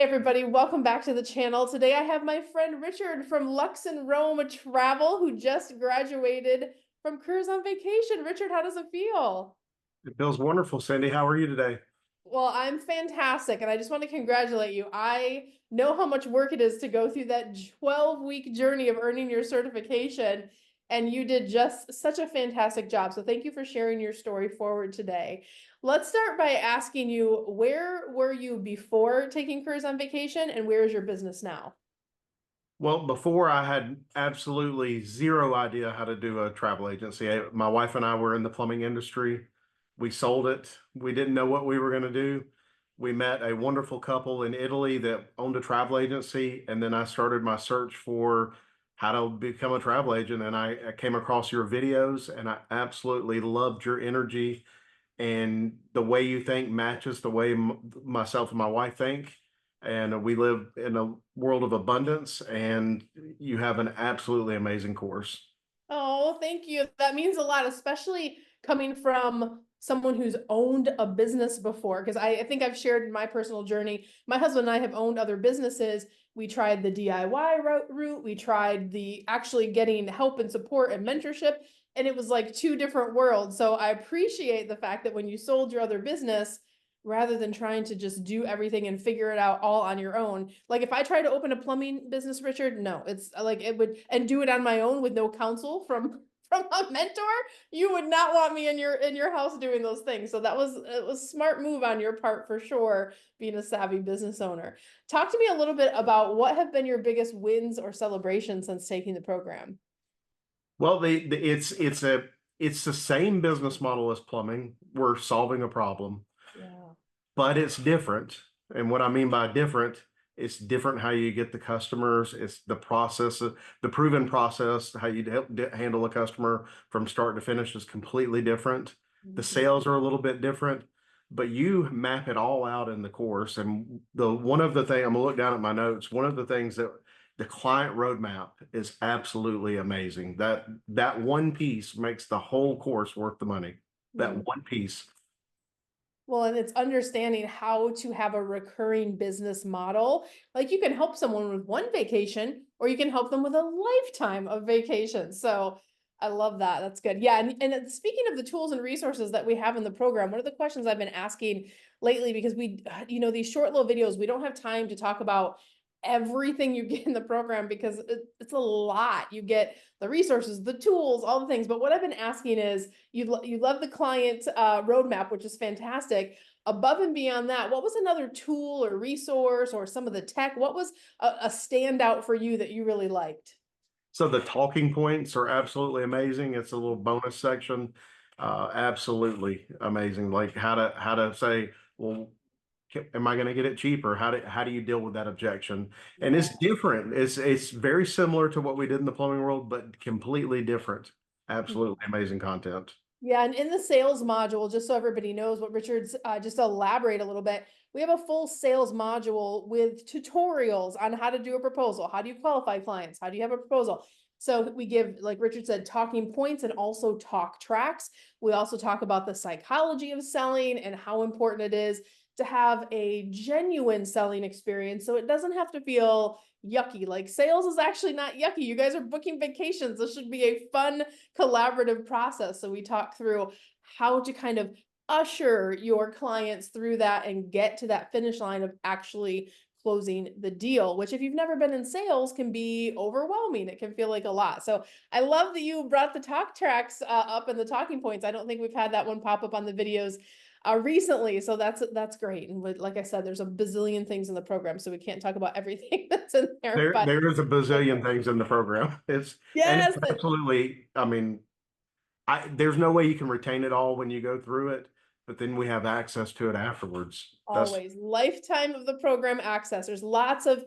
Everybody, welcome back to the channel. Today I have my friend Richard from Luxe Roam Travel who just graduated from Cruise on Vacation. Richard, how does it feel? It feels wonderful, Cindy. How are you today? Well, I'm fantastic, and I just want to congratulate you. I know how much work it is to go through that 12-week journey of earning your certification, and you did just such a fantastic job. So thank you for sharing your story forward today. Let's start by asking you, where were you before taking Cruise on Vacation, and where is your business now? Well, before I had absolutely zero idea how to do a travel agency. My wife and I were in the plumbing industry. We sold it. We didn't know what we were going to do. We met a wonderful couple in Italy that owned a travel agency, and then I started my search for how to become a travel agent. And I came across your videos, and I absolutely loved your energy and the way you think matches the way myself and my wife think. And we live in a world of abundance, and you have an absolutely amazing course. Oh, thank you. That means a lot, especially coming from someone who's owned a business before. Because I think I've shared in my personal journey, my husband and I have owned other businesses. We tried the DIY route, we tried the actually getting help and support and mentorship, and it was like two different worlds. So I appreciate the fact that when you sold your other business, rather than trying to just do everything and figure it out all on your own. Like if I try to open a plumbing business, Richard, no, it's like it would and do it on my own with no counsel from a mentor, you would not want me in your house doing those things. So it was a smart move on your part for sure, being a savvy business owner. Talk to me a little bit about what have been your biggest wins or celebrations since taking the program. Well, it's the same business model as plumbing. We're solving a problem, Yeah. but it's different. And what I mean by different, it's different how you get the customers. It's the process, the proven process, how you handle a customer from start to finish is completely different. The Mhm. sales are a little bit different, but you map it all out in the course. And the one of the thing I'm gonna look down at my notes. One of the things that the client roadmap is absolutely amazing. That one piece makes the whole course worth the money. That one piece. Well, and it's understanding how to have a recurring business model. Like you can help someone with one vacation, or you can help them with a lifetime of vacations. So I love that. That's good. Yeah. And speaking of the tools and resources that we have in the program, one of the questions I've been asking lately, because these short little videos, we don't have time to talk about everything you get in the program because it's a lot. You get the resources, the tools, all the things. But what I've been asking is, you love the client roadmap, which is fantastic. Above and beyond that, what was another tool or resource or some of the tech? What was a standout for you that you really liked? So the talking points are absolutely amazing. It's a little bonus section. Absolutely amazing. Like how to say, well, am I going to get it cheaper? How do you deal with that objection? And Yeah. it's different. It's very similar to what we did in the plumbing world, but completely different. Absolutely amazing content. Yeah, and in the sales module, just so everybody knows what Richard's, just to elaborate a little bit, we have a full sales module with tutorials on how to do a proposal. How do you qualify clients? How do you have a proposal? So we give, like Richard said, talking points and also talk tracks. We also talk about the psychology of selling and how important it is to have a genuine selling experience. So it doesn't have to feel yucky. Like sales is actually not yucky. You guys are booking vacations. This should be a fun collaborative process. So we talk through how to kind of usher your clients through that and get to that finish line of actually closing the deal, which if you've never been in sales can be overwhelming. It can feel like a lot. So I love that you brought the talk tracks up and the talking points. I don't think we've had that one pop up on the videos recently. So that's great. And like I said, there's a bazillion things in the program, so we can't talk about everything that's in there, but There is a bazillion things in the program. It's yes. absolutely, I mean, there's no way you can retain it all when you go through it, but then we have access to it afterwards. That's Always lifetime of the program access. There's lots of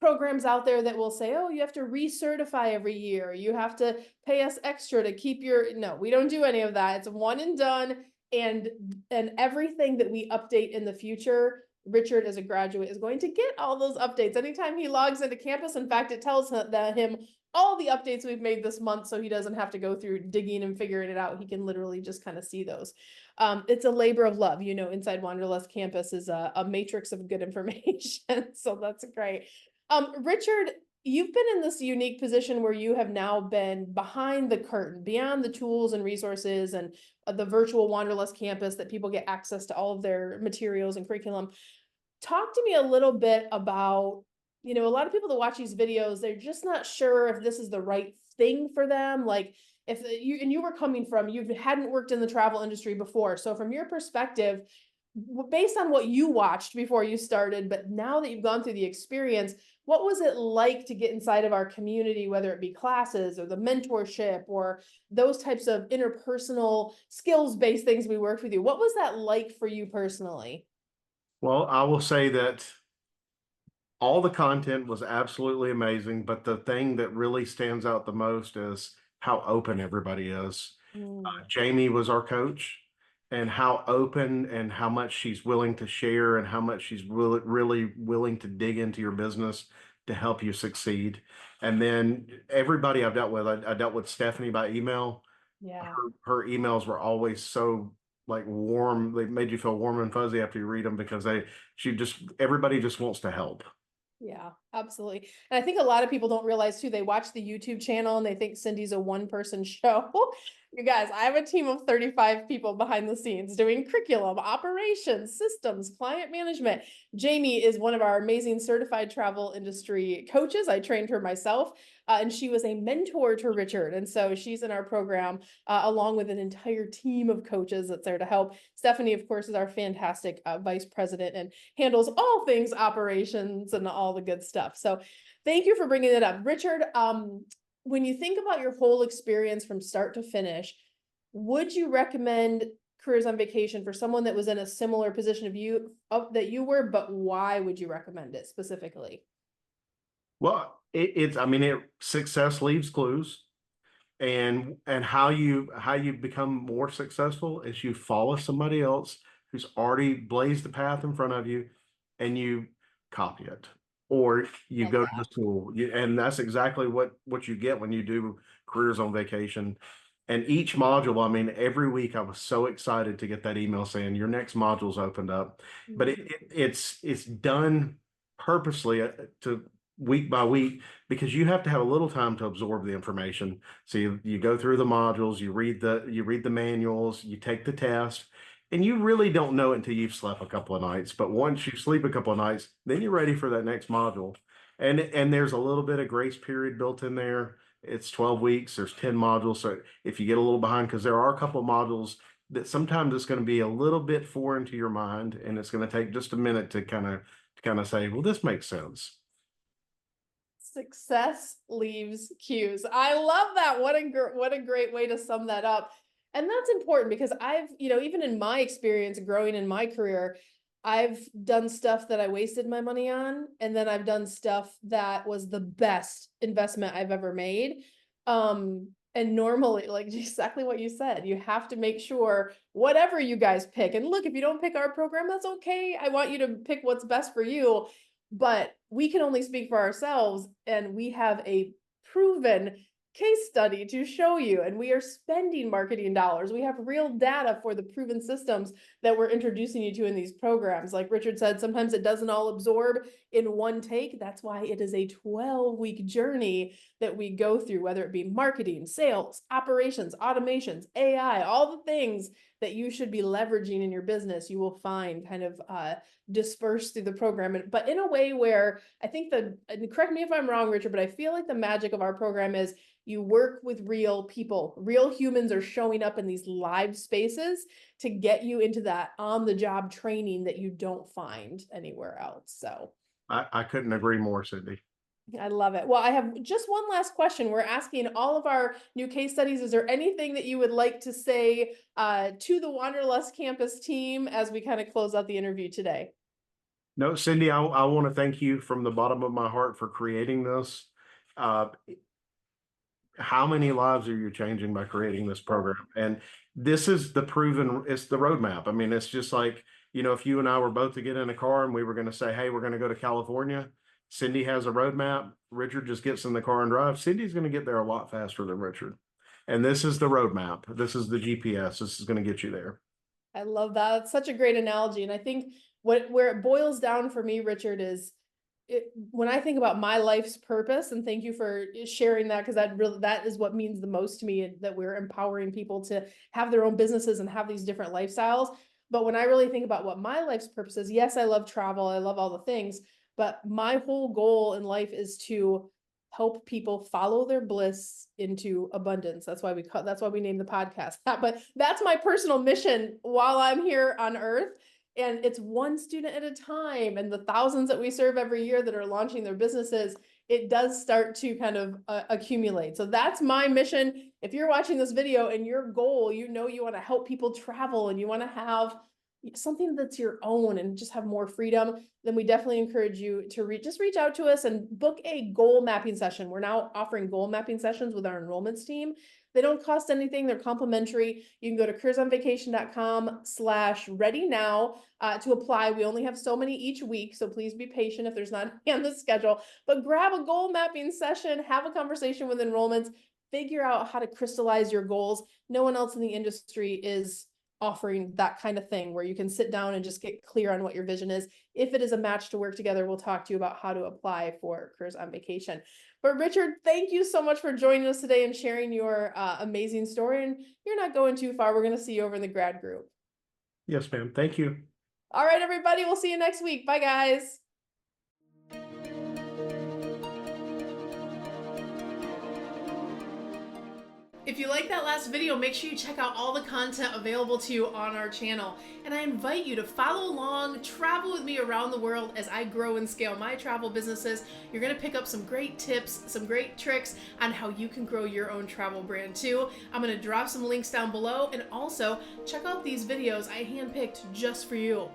programs out there that will say, oh, you have to recertify every year. You have to pay us extra to keep your, no, we don't do any of that. It's one and done. And everything that we update in the future, Richard as a graduate is going to get all those updates anytime he logs into campus. In fact, it tells him all the updates we've made this month, so he doesn't have to go through digging and figuring it out. He can literally just kind of see those. It's a labor of love, you know, inside Wanderlust campus is a matrix of good information. So that's great. Richard, you've been in this unique position where you have now been behind the curtain, beyond the tools and resources and the virtual Wanderlust campus that people get access to all of their materials and curriculum. Talk to me a little bit about, you know, a lot of people that watch these videos, they're just not sure if this is the right thing for them. Like if you, and you were coming from, you hadn't worked in the travel industry before. So from your perspective, based on what you watched before you started, but now that you've gone through the experience, what was it like to get inside of our community, whether it be classes or the mentorship or those types of interpersonal skills-based things we worked with you? What was that like for you personally? Well, I will say that all the content was absolutely amazing, but the thing that really stands out the most is how open everybody is. Mm, Jamie was our coach, and how open and how much she's willing to share and how much she's really willing to dig into your business to help you succeed. And then everybody I've dealt with, I dealt with Stephanie by email. yeah. Her emails were always so like warm. They made you feel warm and fuzzy after you read them because she just, everybody just wants to help. Yeah, absolutely. And I think a lot of people don't realize too, they watch the YouTube channel and they think Cyndi's a one-person show. You guys, I have a team of 35 people behind the scenes doing curriculum, operations, systems, client management. Jamie is one of our amazing certified travel industry coaches. I trained her myself, and she was a mentor to Richard. And so she's in our program, along with an entire team of coaches that's there to help. Stephanie, of course, is our fantastic vice president and handles all things operations and all the good stuff. So thank you for bringing it up. Richard, when you think about your whole experience from start to finish, would you recommend Careers on Vacation for someone that was in a similar position that you were, but why would you recommend it specifically? Well, it's, I mean, success leaves clues. And how you become more successful is you follow somebody else who's already blazed the path in front of you, and you copy it, or you Love go to the that. school. And that's exactly what you get when you do Careers on Vacation. And each module, I mean, every week I was so excited to get that email saying your next module's opened up. But Mhm. it's done purposely, to week by week, because you have to have a little time to absorb the information. So you go through the modules, you read the manuals, you take the test, and you really don't know it until you've slept a couple of nights. But once you sleep a couple of nights, then you're ready for that next module. And there's a little bit of grace period built in there. It's 12 weeks, there's 10 modules. So if you get a little behind, because there are a couple of modules that sometimes it's going to be a little bit foreign to your mind, and it's going to take just a minute to kind of say, well, this makes sense. Success leaves cues. I love that. What a great way to sum that up. And that's important because I've, you know, even in my experience growing in my career, I've done stuff that I wasted my money on, and then I've done stuff that was the best investment I've ever made. And normally, like exactly what you said, you have to make sure whatever you guys pick. And look, if you don't pick our program, that's okay. I want you to pick what's best for you, but we can only speak for ourselves, and we have a proven case study to show you, and we are spending marketing dollars. We have real data for the proven systems that we're introducing you to in these programs. Like Richard said, sometimes it doesn't all absorb in one take. That's why it is a 12-week journey that we go through, whether it be marketing, sales, operations, automations, AI, all the things that you should be leveraging in your business, you will find kind of dispersed through the program, but in a way where I think and correct me if I'm wrong, Richard, but I feel like the magic of our program is you work with real people. Real humans are showing up in these live spaces to get you into that on the job training that you don't find anywhere else. So I couldn't agree more, Cindy. I love it. Well, I have just one last question. We're asking all of our new case studies. Is there anything that you would like to say to the Wanderlust campus team as we kind of close out the interview today? No, Cindy, I want to thank you from the bottom of my heart for creating this. Uh, how many lives are you changing by creating this program? And this is it's the roadmap. I mean, it's just like, if you and I were both to get in a car and we were going to say, hey, we're going to go to California, Cyndi has a roadmap. Richard just gets in the car and drives. Cindy's going to get there a lot faster than Richard. And this is the roadmap. This is the GPS. This is going to get you there. I love that. It's such a great analogy. And I think where it boils down for me, Richard, is when I think about my life's purpose, and thank you for sharing that, because that is what means the most to me, that we're empowering people to have their own businesses and have these different lifestyles. But when I really think about what my life's purpose is, yes, I love travel, I love all the things, but my whole goal in life is to help people follow their bliss into abundance. That's why we named the podcast that. But that's my personal mission while I'm here on earth. And it's one student at a time, and the thousands that we serve every year that are launching their businesses, it does start to kind of accumulate. So that's my mission. If you're watching this video and your goal, you want to help people travel and you want to have something that's your own and just have more freedom, then we definitely encourage you to reach out to us and book a goal mapping session. We're now offering goal mapping sessions with our enrollments team. They don't cost anything. They're complimentary. You can go to cruiseonvacation.com/ready now to apply. We only have so many each week, so please be patient if there's not any on the schedule. But grab a goal mapping session, have a conversation with enrollments, figure out how to crystallize your goals. No one else in the industry is offering that kind of thing where you can sit down and just get clear on what your vision is. If it is a match to work together, we'll talk to you about how to apply for Careers on Vacation. But Richard, thank you so much for joining us today and sharing your amazing story. And you're not going too far. We're going to see you over in the grad group. Yes, ma'am. Thank you. All right, everybody. We'll see you next week. Bye, guys. If you like that last video, make sure you check out all the content available to you on our channel. And I invite you to follow along, travel with me around the world as I grow and scale my travel businesses. You're gonna pick up some great tips, some great tricks on how you can grow your own travel brand too. I'm gonna drop some links down below, and also check out these videos I handpicked just for you.